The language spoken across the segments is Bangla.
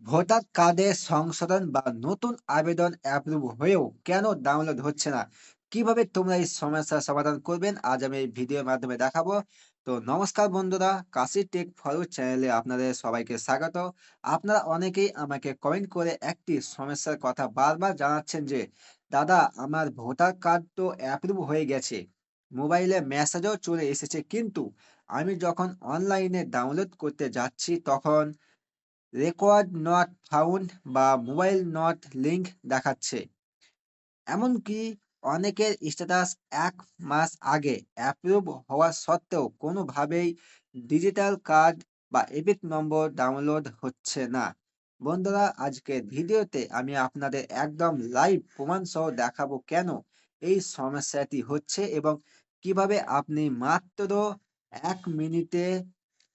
ভোটার কার্ডে সংশোধন বা নতুন আবেদন অ্যাপ্রুভ হয়েও কেন ডাউনলোড হচ্ছে না? কিভাবে তোমরা এই সমস্যার সমাধান করবেন? আজ আমি এই ভিডিওর মাধ্যমে দেখাবো। তো নমস্কার বন্ধুরা, কাশি টেক ফরওয়ার্ড চ্যানেলে আপনাদের সবাইকে স্বাগত। আপনারা অনেকেই আমাকে কমেন্ট করে একটি সমস্যার কথা বারবার জানাচ্ছেন যে, দাদা আমার ভোটার কার্ড তো অ্যাপ্রুভ হয়ে গেছে। মোবাইলে মেসেজও চলে এসেছে কিন্তু আমি যখন অনলাইনে ডাউনলোড করতে যাচ্ছি তখন রেকওয়ার্ড নট ফাউন্ড বা মোবাইল নট লিঙ্ক দেখাচ্ছে। এমনকি অনেকের স্ট্যাটাস ১ মাস আগে অ্যাপ্রুভ হওয়া সত্ত্বেও কোনোভাবেই ডিজিটাল কার্ড বা এপিক নম্বর ডাউনলোড হচ্ছে না। বন্ধুরা, আজকের ভিডিওতে আমি আপনাদের একদম লাইভ প্রমাণ সহ দেখাবো কেন এই সমস্যাটি হচ্ছে এবং কিভাবে আপনি মাত্র ১ মিনিটে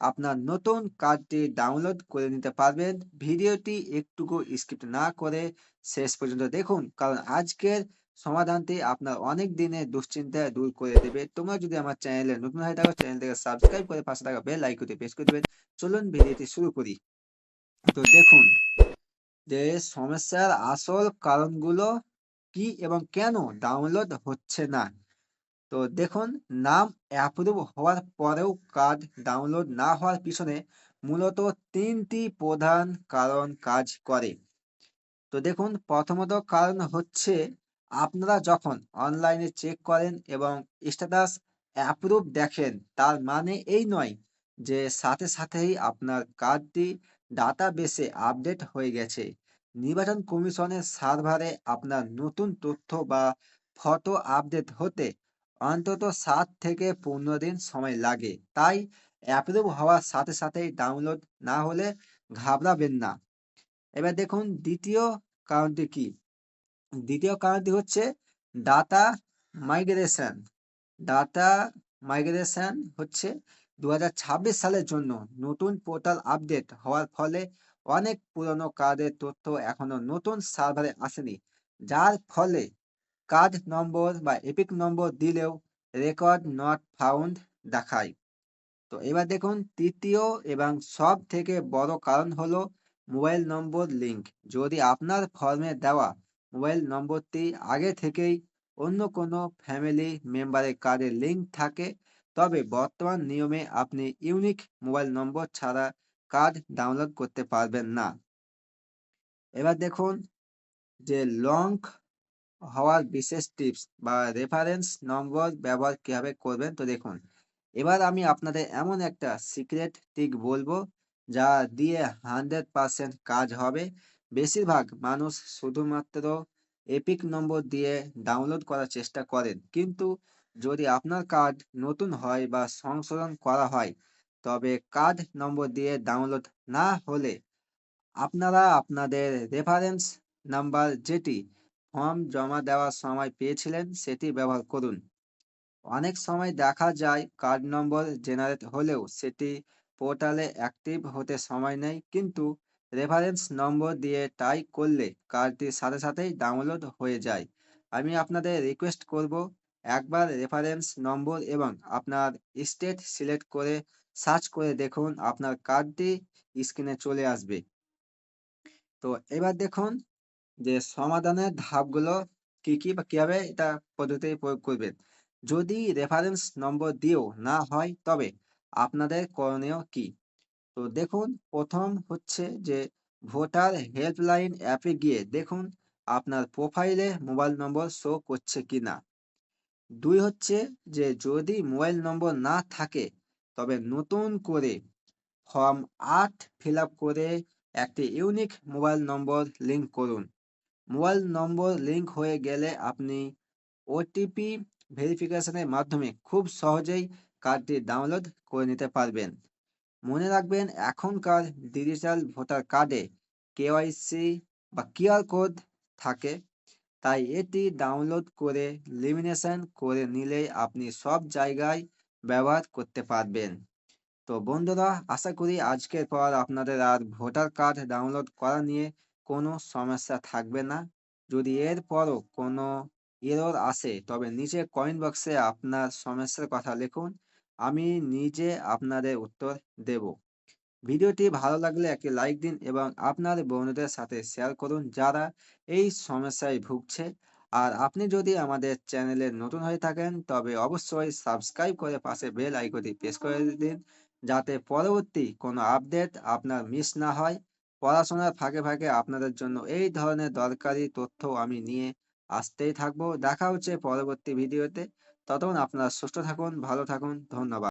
আপনার নতুন কার্ডটি ডাউনলোড করে নিতে পারবেন। ভিডিওটি একটুকু স্কিপ না করে শেষ পর্যন্ত দেখুন, কারণ আজকের সমাধানটি আপনার অনেক দিনের দুশ্চিন্তা দূর করে দেবে। তোমরা যদি আমার চ্যানেলে নতুন হয়ে থাকো, চ্যানেলটিকে সাবস্ক্রাইব করে পাশে থাকা বেল আইকনটি প্রেস করে দিবেন। চলুন ভিডিওটি শুরু করি। তো দেখুন যে সমস্যার আসল কারণগুলো কি এবং কেন ডাউনলোড হচ্ছে না। তো দেখুন, নাম অ্যাপ্রুভ হওয়ার পরেও কার্ড ডাউনলোড না হওয়ার পিছনে মূলত ৩টি প্রধান কারণ কাজ করে। তো দেখুন, প্রথমত কারণ হচ্ছে আপনারা যখন অনলাইনে চেক করেন এবং স্ট্যাটাস অ্যাপ্রুভ দেখেন, তার মানে এই নয় যে সাথে সাথেই আপনার কার্ডটি ডাটাবেসে আপডেট হয়ে গেছে। নির্বাচন কমিশনের সার্ভারে আপনার নতুন তথ্য বা ফটো আপডেট হতে অন্তত ৭ থেকে ১৫ দিন সময় লাগে। তাই অ্যাপ্রুভ হওয়ার সাথে সাথেই ডাউনলোড না হলে ঘাবড়াবেন না। এবার দেখুন দ্বিতীয় কারণটি কি? দ্বিতীয় কারণটি হচ্ছে ডাটা মাইগ্রেশন। ডাটা মাইগ্রেশন হচ্ছে ২০২৬ সালের জন্য নতুন পোর্টাল আপডেট হওয়ার ফলে অনেক পুরনো কার্ডের তথ্য এখনো নতুন সার্ভারে আসেনি। যার ফলে কার্ড নম্বর বা এপিক নম্বর দিলেও রেকর্ড নট ফাউন্ড দেখায়। তো এবার দেখুন তৃতীয় এবং সবথেকে বড় কারণ হলো মোবাইল নম্বর লিঙ্ক। যদি আপনার ফর্মে দেওয়া মোবাইল নম্বরটি আগে থেকেই অন্য কোনো ফ্যামিলি মেম্বারের কার্ডে লিঙ্ক থাকে, তবে বর্তমান নিয়মে আপনি ইউনিক মোবাইল নম্বর ছাড়া কার্ড ডাউনলোড করতে পারবেন না। এবার দেখুন যে লং হওয়ার বিশেষ টিপস বা রেফারেন্স নম্বর ব্যবহার কিভাবে করবেন। তো দেখুন, এবার আমি আপনাদের এমন একটা সিক্রেট ট্রিক বলবো যা দিয়ে 100% কাজ হবে। বেশিরভাগ মানুষ শুধুমাত্র এপিক নম্বর দিয়ে ডাউনলোড করার চেষ্টা করেন, কিন্তু যদি আপনার কার্ড নতুন হয় বা সংশোধন করা হয়, তবে কার্ড নম্বর দিয়ে ডাউনলোড না হলে আপনারা আপনাদের রেফারেন্স নাম্বার, যেটি ফর্ম জমা দেওয়ার সময় পেয়েছিলেন, সেটি ব্যবহার করুন। অনেক সময় দেখা যায় কার্ড নম্বর জেনারেট হলেও সেটি পোর্টালে অ্যাক্টিভ হতে সময় নেয়, কিন্তু রেফারেন্স নম্বর দিয়ে টাই করলে কার্ডটি সাথে সাথেই ডাউনলোড হয়ে যায়। আমি আপনাদের রিকোয়েস্ট করব, একবার রেফারেন্স নম্বর এবং আপনার স্টেট সিলেক্ট করে সার্চ করে দেখুন, আপনার কার্ডটি স্ক্রিনে চলে আসবে। তো এবার দেখুন যে সমাধানের ধাপগুলো কি কি বা কিভাবে এটা পদ্ধতি প্রয়োগ করবেন। যদি রেফারেন্স নম্বর দিয়েও না হয়, তবে আপনাদের করণীয় কি? তো দেখুন, প্রথম হচ্ছে যে ভোটার হেল্পলাইন অ্যাপে গিয়ে দেখুন আপনার প্রোফাইলে মোবাইল নম্বর শো করছে কিনা। ২ হচ্ছে যে যদি মোবাইল নম্বর না থাকে, তবে নতুন করে ফর্ম ৮ ফিল আপ করে একটি ইউনিক মোবাইল নম্বর লিঙ্ক করুন। মোবাইল নম্বর লিঙ্ক হয়ে গেলে আপনি ওটিপি ভেরিফিকেশনের মাধ্যমে খুব সহজেই কার্ডটি ডাউনলোড করে নিতে পারবেন। মনে রাখবেন, এখনকার ডিজিটাল ভোটার কার্ডে কেওয়াইসি বা কিউআর কোড থাকে, তাই এটি ডাউনলোড করে লেমিনেশন করে নিলেই আপনি সব জায়গায় ব্যবহার করতে পারবেন। তো বন্ধুরা, আশা করি আজকের পর আপনাদের আর ভোটার কার্ড ডাউনলোড করা নিয়ে কোনো সমস্যা থাকবে না। যদি এরপরও কোনো এরর আসে, তবে নিচে কমেন্ট বক্সে আপনার সমস্যার কথা লিখুন। আমি নিজে আপনাদের উত্তর দেব। ভিডিওটি ভালো লাগলে একটি লাইক দিন এবং আপনার বন্ধুদের সাথে শেয়ার করুন যারা এই সমস্যায় ভুগছে। আর আপনি যদি আমাদের চ্যানেলে নতুন হয়ে থাকেন তবে অবশ্যই সাবস্ক্রাইব করে পাশে বেল আইকনটি প্রেস করে দিন, যাতে পরবর্তী কোনো আপডেট আপনার মিস না হয়। পড়াশোনার ফাঁকে ফাঁকে আপনাদের জন্য এই ধরনের দরকারি তথ্য আমি নিয়ে আসতেই থাকবো। দেখা হচ্ছে পরবর্তী ভিডিওতে। ততক্ষণ আপনারা সুস্থ থাকুন, ভালো থাকুন। ধন্যবাদ।